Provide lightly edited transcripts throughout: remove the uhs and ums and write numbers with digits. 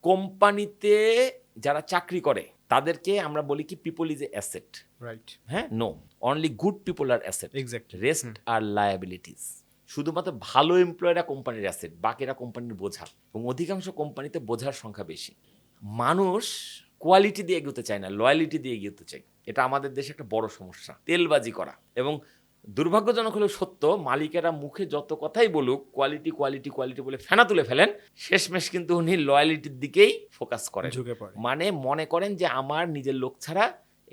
কোম্পানিতে যারা চাকরি করে তাদেরকে আমরা বলি কি people is a asset, right, হ্যাঁ? নো, অনলি গুড পিপল আর অ্যাসেট, এক্স্যাক্টলি। রেস্ট আর লায়াবিলিটিস। শুধুমাত্র ভালো এমপ্লয়িরা কোম্পানির অ্যাসেট, বাকিরা কোম্পানির বোঝা। এবং অধিকাংশ কোম্পানিতে বোঝার সংখ্যা বেশি। মানুষ কোয়ালিটি দিয়ে এগোতে চায় না, লয়ালিটি দিয়ে এগোতে চায়। এটা আমাদের দেশে একটা বড় সমস্যা, তেলবাজি করা। এবং দুর্ভাগ্যজনক হলেও সত্য, মালিকেরা মুখে যত কথাই বলুক কোয়ালিটি কোয়ালিটি কোয়ালিটি বলে ফেনা তুলে ফেলেন, শেষমেশ কিন্তু উনি লয়ালিটির দিকেই ফোকাস করেন। ঝুঁকে পড়ে। মানে মনে করেন যে আমার নিজের লোক ছাড়া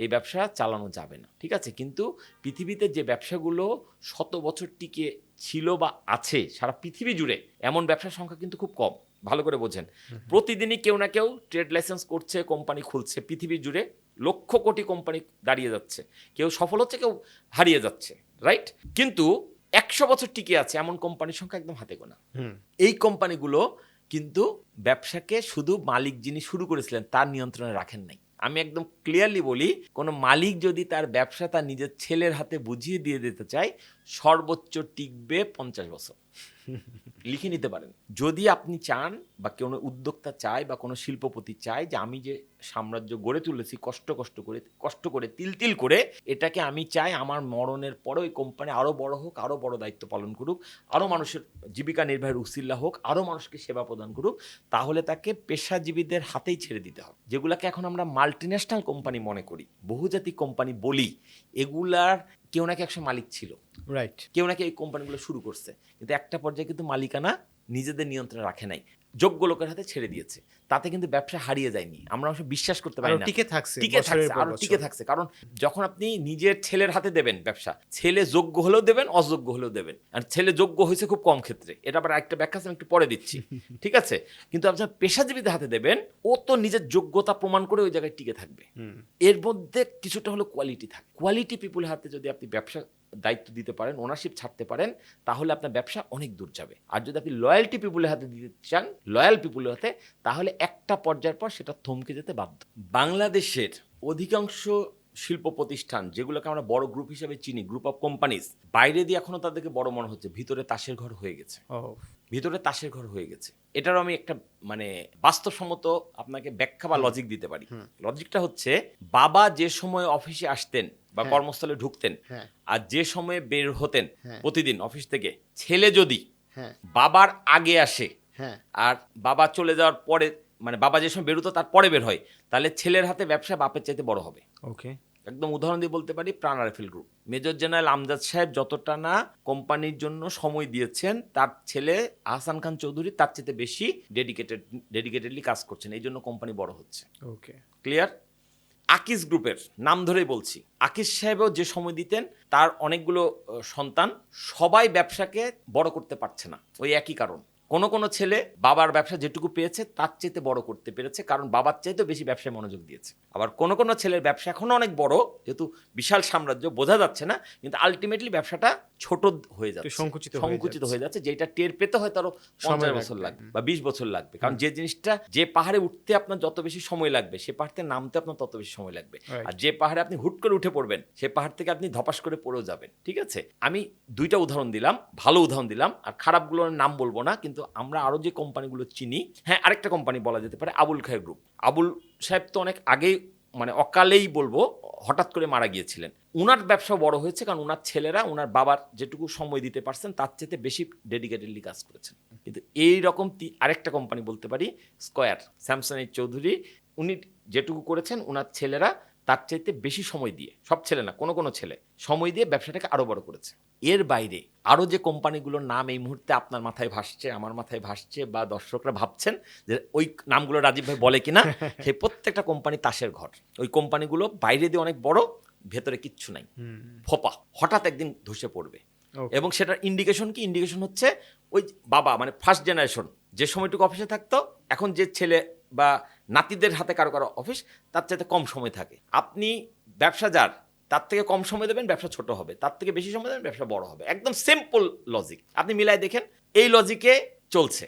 এই ব্যবসা চালানো যাবে না, ঠিক আছে? কিন্তু পৃথিবীতে যে ব্যবসাগুলো শত বছর টিকে ছিল বা আছে সারা পৃথিবী জুড়ে, এমন ব্যবসার সংখ্যা কিন্তু খুব কম। ভালো করে বোঝেন, প্রতিদিনই কেউ না কেউ ট্রেড লাইসেন্স করছে, কোম্পানি খুলছে, পৃথিবী জুড়ে লক্ষ কোটি কোম্পানি দাঁড়িয়ে যাচ্ছে, কেউ সফল হচ্ছে, কেউ হারিয়ে যাচ্ছে, রাইট? কিন্তু 100 বছর টিকে আছে এমন কোম্পানির সংখ্যা একদম হাতে গোনা। এই কোম্পানিগুলো কিন্তু ব্যবসাকে শুধু মালিক যিনি শুরু করেছিলেন তার নিয়ন্ত্রণে রাখেন নাই। আমি একদম ক্লিয়ারলি বলি, কোনো মালিক যদি তার ব্যবসা তার নিজের ছেলের হাতে বুঝিয়ে দিয়ে দিতে চায়, সর্বোচ্চ টিকবে 50 বছর। লিখে নিতে পারেন। যদি আপনি চান বা কোনো উদ্যোক্তা চায় বা কোনো শিল্পপতি চায় যে আমি যে সাম্রাজ্য গড়ে তুলেছি কষ্ট করে তিল করে, এটাকে আমি চাই আমার মরণের পরে ওই কোম্পানি আরও বড় হোক, আরও বড় দায়িত্ব পালন করুক, আরও মানুষের জীবিকা নির্বাহের উসিলা হোক, আরও মানুষকে সেবা প্রদান করুক, তাহলে তাকে পেশাজীবীদের হাতেই ছেড়ে দিতে হবে। যেগুলোকে এখন আমরা মাল্টিন্যাশনাল কোম্পানি মনে করি, বহুজাতিক কোম্পানি বলি, এগুলার কেউ নাকি একসময় মালিক ছিল, রাইট, কেউ নাকি এই কোম্পানিগুলো শুরু করছে, কিন্তু একটা পর্যায়ে কিন্তু মালিকানা নিজেদের নিয়ন্ত্রণে রাখে নাই, যোগ্য লোকের হাতে ছেড়ে দিয়েছে। তাতে কিন্তু ব্যবসা হারিয়ে যায়নি, আমরা অবশ্য বিশ্বাস করতে পারি না, টিকে থাকছে, আরো টিকে থাকছে। কারণ যখন আপনি নিজের ছেলের হাতে দেবেন ব্যবসা, ছেলে যোগ্য হলেও দেবেন, অযোগ্য হলেও দেবেন। আর ছেলে যোগ্য হয়েছে খুব কম ক্ষেত্রে, এটা আবার একটা ব্যাখ্যা আমি একটু পরে দিচ্ছি, ঠিক আছে? কিন্তু আপনি পেশাজীবীদের হাতে দেবেন, ও তো নিজের যোগ্যতা প্রমাণ করে ওই জায়গায় টিকে থাকবে। এর মধ্যে কিছুটা হলো কোয়ালিটি থাকে। কোয়ালিটি পিপুলের হাতে যদি আপনি ব্যবসা দায়িত্ব দিতে পারেন, ওনারশিপ ছাড়তে পারেন, তাহলে আপনার ব্যবসা অনেক দূর যাবে। আর যদি আপনি লয়্যালটি পিপুলের হাতে দিতে চান, লয়াল পিপুলের হাতে, তাহলে একটা পর্যায়ের পর সেটা থমকে যেতে বাধ্য। বাংলাদেশের অধিকাংশ শিল্প প্রতিষ্ঠান যেগুলোকে আমরা বড় গ্রুপ হিসেবে চিনি, গ্রুপ অফ কোম্পানিজ, বাইরে দিয়ে এখনো তাদেরকে বড় মনে হচ্ছে, ভিতরে তাসের ঘর হয়ে গেছে। ভিতরে তাসের ঘর হয়ে গেছে। এটারও আমি একটা মানে বাস্তবসম্মত আপনাকে ব্যাখ্যা বা লজিক দিতে পারি। লজিকটা হচ্ছে, বাবা যে সময় অফিসে আসতেন বা কর্মস্থলে ঢুকতেন আর যে সময়ে বের হতেন প্রতিদিন অফিস থেকে, ছেলে যদি বাবার আগে আসে আর বাবা চলে যাওয়ার পরে, মানে বাবা যে সময় বেরোতো তার পরে বের হয়, তাহলে ছেলের হাতে ব্যবসা বাপের চাইতে বড় হবে। ওকে, একদম উদাহরণ দিয়ে বলতে পারি, প্রাণ rifle group, major general Amjad সাহেব যতটা না কোম্পানির জন্য সময় দিয়েছেন, তার ছেলে আহসান খান চৌধুরী তার চাইতে বেশি ডেডিকেটেডলি কাজ করছেন, এই জন্য কোম্পানি বড় হচ্ছে। ওকে, ক্লিয়ার? আকিস গ্রুপের নাম ধরেই বলছি, আকিস সাহেবও যে সময় দিতেন, তার অনেকগুলো সন্তান, সবাই ব্যবসাকে বড় করতে পারছে না, ওই একই কারণ। কোনো ছেলে বাবার ব্যবসা যেটুকু পেয়েছে তার চাইতে বড় করতে পেরেছে, কারণ বাবার চাইতে বেশি ব্যবসায় মনোযোগ দিয়েছে। আবার কোনো ছেলের ব্যবসা এখনো অনেক বড়, যেহেতু বিশাল সাম্রাজ্য, বোঝা যাচ্ছে না, কিন্তু আলটিমেটলি ব্যবসাটা ছোট হয়ে যাচ্ছে, সংকুচিত হয়ে যাচ্ছে, যেটা টের পেতে হয় তারও 50 বছর লাগবে বা 20 বছর লাগবে। কারণ যে জিনিসটা, যে পাহাড়ে উঠতে আপনার যত বেশি সময় লাগবে, সে পাহাড় থেকে নামতে আপনার তত বেশি সময় লাগবে। আর যে পাহাড়ে আপনি হুট করে উঠে পড়বেন, সে পাহাড় থেকে আপনি ধপাস করে পড়েও যাবেন। ঠিক আছে, আমি 2টা উদাহরণ দিলাম, ভালো উদাহরণ দিলাম, আর খারাপগুলোর নাম বলবো না। কিন্তু আমরা আরো যে কোম্পানিগুলো চিনি, হ্যাঁ, আরেকটা কোম্পানি বলা যেতে পারে আবুল খায়ের গ্রুপ। আবুল সাহেব তো অনেক আগেই, মানে অকালেই বলবো, হঠাৎ করে মারা গিয়েছিলেন। উনার ব্যবসা বড় হয়েছে কারণ উনার ছেলেরা উনার বাবার যেটুকু সময় দিতে পারছেন তার চেয়ে বেশি ডেডিকেটেডলি কাজ করেছেন। কিন্তু এই রকম আরেকটা কোম্পানি বলতে পারি, স্কয়ার, স্যামসাং চৌধুরী, উনি যেটুকু করেছেন উনার ছেলেরা তার চাইতে বেশি সময় দিয়ে, সব ছেলে না, কোনো ছেলে সময় দিয়ে ব্যবসাটাকে আরো বড় করেছে। এর বাইরে আরো যে কোম্পানিগুলোর নাম এই মুহূর্তে আপনার মাথায় ভাসছে, আমার মাথায় ভাসছে, বা দর্শকরা ভাবছেন যে ওই নামগুলো রাজীব ভাই বলে কিনা, সেই প্রত্যেকটা কোম্পানি তাসের ঘর। ওই কোম্পানিগুলো বাইরে দিয়ে অনেক বড়, ভেতরে কিচ্ছু নাই, ফোপা, হঠাৎ একদিন ধসে পড়বে। এবং সেটার ইন্ডিকেশন কি? ইন্ডিকেশন হচ্ছে ওই বাবা, মানে ফার্স্ট জেনারেশন যে সময়টুকু অফিসে থাকতো, এখন যে ছেলে বা নাতিদের হাতে কারো অফিস, তার চাইতে কম সময় থাকে। আপনি ব্যবসা যার, তার থেকে কম সময় দেবেন, ব্যবসা ছোট হবে, তার থেকে বেশি সময় দেবেন, ব্যবসা বড় হবে। একদম সিম্পল লজিক, আপনি মিলাই দেখেন, এই লজিকে চলছে।